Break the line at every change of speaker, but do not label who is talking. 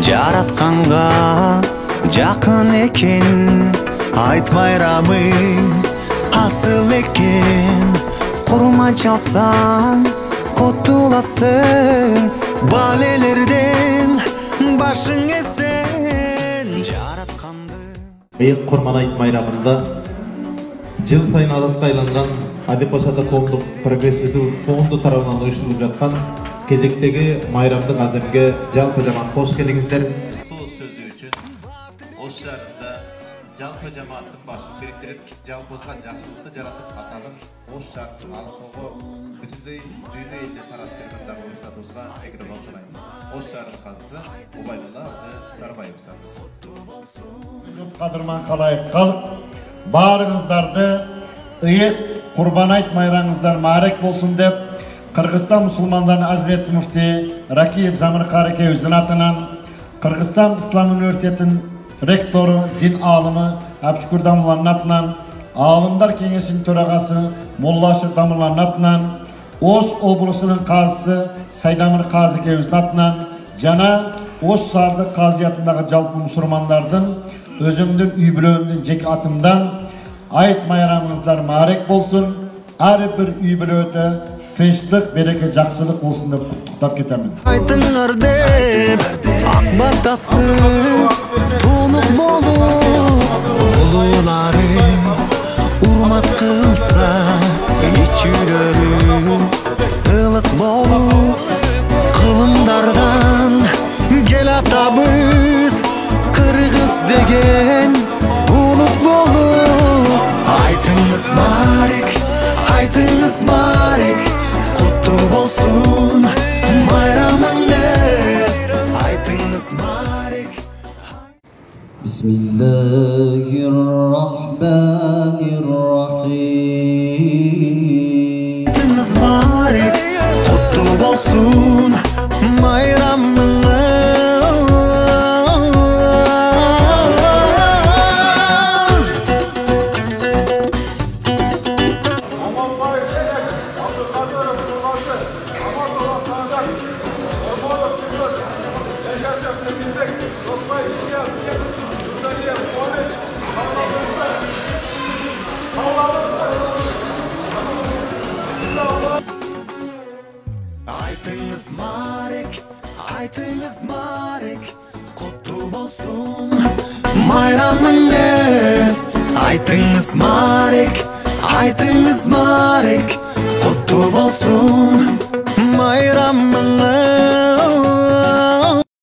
Жаратканга жакын экен, айт майрамы асыл экен. Курман чалсаң котуласың, балелерден башың эсен. Жаратканды
Ыйык Курман айт майрамында жыл сайын адатка айланган Адип Ошата коомдук прогрессивдүү фонду тарабынан уюштурулуп жаткан кезектеги майрамдын азыркы жалпы жамаат кош келиңиздер. Сөзү үчүн Ош шаарында жалпы жамааттын башын бириктирип, жалпыбызга жакшылыкты жаратып атагын Ош шаарынын алкоого бүтүндөй дүйнө элине тарап берген дагы уюштарыбызга микрофон сунайм. Ош шаарынын казысы Убайдулла Сарбаевичтан.
Кадырман калайык калк, баарыңыздарды ыйык Курман айт майрамыңыздар маарек болсун деп Кыргызстан мусулмандарынын Азиретти муфти Ракиев Замир Карекеевичтин атынан, Кыргызстан Ислам университетинин ректору, дин алымы Абшүкүр Дамырланын атынан, Алымдар кеңешинин төрагасы Муллашев Дамырланын атынан, Ош облусунун казысы Сайдамир Казыкеевичтин атынан жана Ош шаардык казыятындагы жалпы мусулмандардын өзүмдүн үй бүлөмдүн жеке атымдан айт майрамыңыздар маарек болсун, ар бир үй бүлөдө тынчтык, береке, жакшылык болсун деп куттуктап кетемин.
айтыңар деп ак батасы тонук болуп, улуулары урмат кылса, ичүүлөрү сыйлык болуп, кылымдардан кел атабыз кыргыз деген улут болуп. Айтыңыз марек, куттуу болсун майрамыңыз. Айтыңыз марек.
Bismillahirrahmanirrahim.
Айтыңыз марек, куттуу болсун майрамыңыз. Айтыңыз марек, куттуу болсун майрамыңыз. Айтыңыз марек, куттуу болсун майрамыңыз.